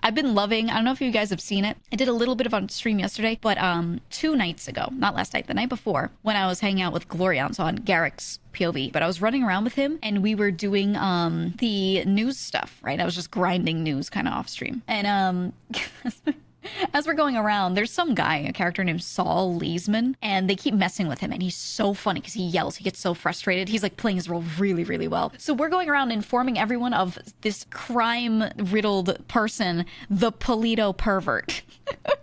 I've been loving, I don't know if you guys have seen it. I did a little bit of on stream yesterday, but 2 nights ago, not last night, the night before, when I was hanging out with Glorion, so on Garrick's POV, but I was running around with him and we were doing the news stuff, right? I was just grinding news kind of off stream. And as we're going around, there's some guy, a character named Saul Leesman, and they keep messing with him, and he's so funny because he yells, he gets so frustrated. He's like playing his role really, really well. So we're going around informing everyone of this crime-riddled person, the Poleto Pervert.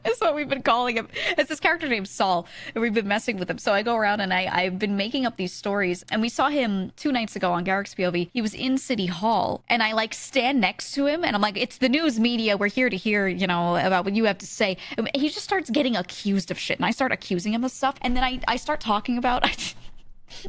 That's what we've been calling him. It's this character named Saul, and we've been messing with him. So I go around and I've been making up these stories, and we saw him 2 nights ago on Garrick's POV. He was in City Hall, and I like stand next to him, and I'm like, it's the news media. We're here to hear, you know, about what you have to say. And he just starts getting accused of shit, and I start accusing him of stuff, and then I start talking about...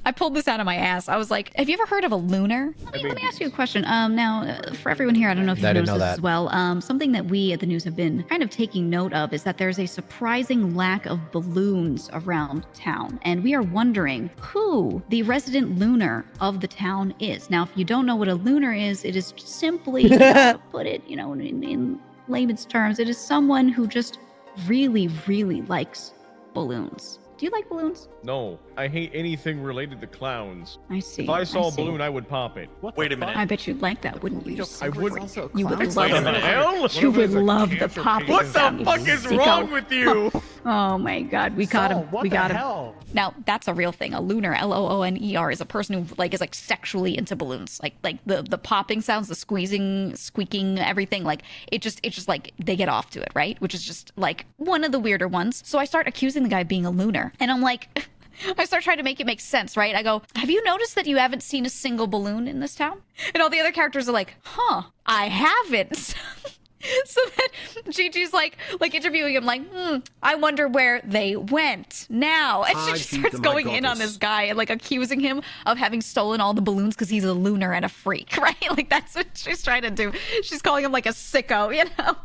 I pulled this out of my ass. I was like, have you ever heard of a lunar? Let me ask you a question. Now, for everyone here, I don't know if you've noticed this as well. Something that we at the news have been kind of taking note of is that there's a surprising lack of balloons around town. And we are wondering who the resident lunar of the town is. Now, if you don't know what a lunar is, it is simply, to put it, you know, in layman's terms, it is someone who just really, really likes balloons. Do you like balloons? No, I hate anything related to clowns. I see. If I saw a balloon, I would pop it. Wait a minute. I bet you'd like that, wouldn't you? I would. You would love Wait a minute. Hell? You would love the popping What sound. the fuck is wrong with you? Oh my god, we got him. We got him. Hell? Now that's a real thing. A lunar, Looner, is a person who is sexually into balloons. Like the popping sounds, the squeezing, squeaking, everything. Like it just like they get off to it, right? Which is just like one of the weirder ones. So I start accusing the guy of being a lunar, and I'm like. I start trying to make it make sense, right? I go, have you noticed that you haven't seen a single balloon in this town? And all the other characters are like, huh, I haven't. So then Gigi's like interviewing him, like, I wonder where they went now. And she just starts going in on this guy and like accusing him of having stolen all the balloons because he's a lunar and a freak, right? Like that's what she's trying to do. She's calling him like a sicko, you know?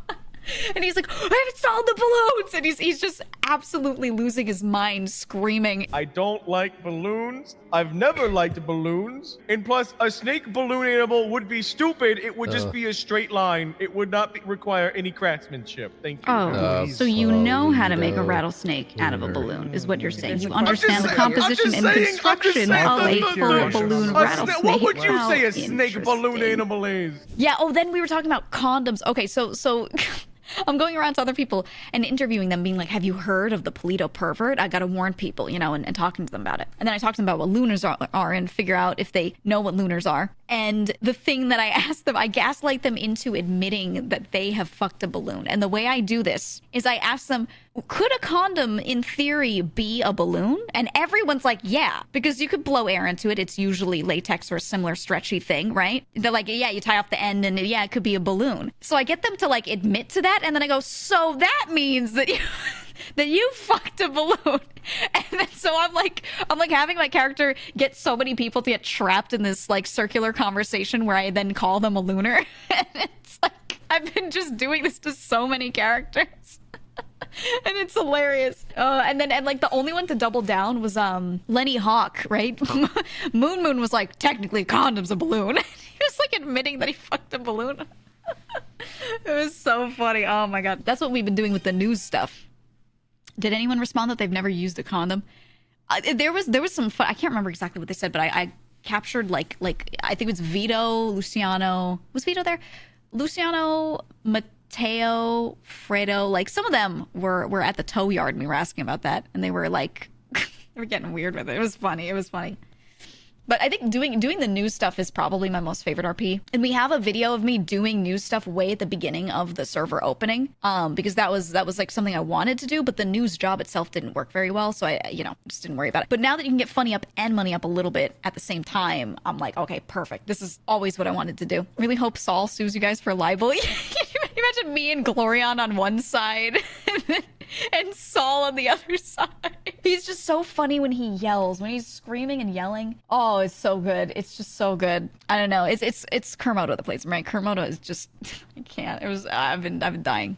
And he's like, I haven't stolen the balloons! And he's just absolutely losing his mind, screaming. I don't like balloons. I've never liked balloons. And plus, a snake balloon animal would be stupid. It would just be a straight line. It would not require any craftsmanship. Thank you. Oh, so you know how to make a rattlesnake out of a balloon, is what you're saying. You understand the composition and construction of a full balloon rattlesnake. What would you say a snake balloon animal is? Yeah, oh, then we were talking about condoms. Okay, so I'm going around to other people and interviewing them, being like, have you heard of the Poleto Pervert? I gotta warn people, you know, and talking to them about it. And then I talk to them about what lunars are and figure out if they know what lunars are. And the thing that I asked them, I gaslight them into admitting that they have fucked a balloon. And the way I do this is I ask them, could a condom in theory be a balloon? And everyone's like, yeah, because you could blow air into it. It's usually latex or a similar stretchy thing, right? They're like, yeah, you tie off the end and yeah, it could be a balloon. So I get them to like admit to that. And then I go, so that means that you... that you fucked a balloon. And then so I'm like having my character get so many people to get trapped in this like circular conversation where I then call them a lunar. And it's like I've been just doing this to so many characters. And it's hilarious. And like the only one to double down was Lenny Hawk, right? Moon was like, technically condom's a balloon. He was like admitting that he fucked a balloon. It was so funny. Oh my god. That's what we've been doing with the news stuff. Did anyone respond that they've never used a condom? There was some fun. I can't remember exactly what they said, but I captured like I think it was Vito, Luciano. Was Vito there? Luciano, Matteo, Fredo. Like some of them were at the tow yard and we were asking about that, and they were like they were getting weird with it. It was funny. It was funny. But I think doing the news stuff is probably my most favorite RP. And we have a video of me doing news stuff way at the beginning of the server opening, because that was like something I wanted to do, but the news job itself didn't work very well, so I just didn't worry about it. But now that you can get funny up and money up a little bit at the same time, I'm like, okay, perfect. This is always what I wanted to do. Really hope Saul sues you guys for libel. Imagine me and Glorion on one side and Saul on the other side. He's just so funny when he yells, when he's screaming and yelling. Oh, it's so good. It's just so good. I don't know. It's Kermoto that plays him, right? Kermoto is just I can't. I've been dying.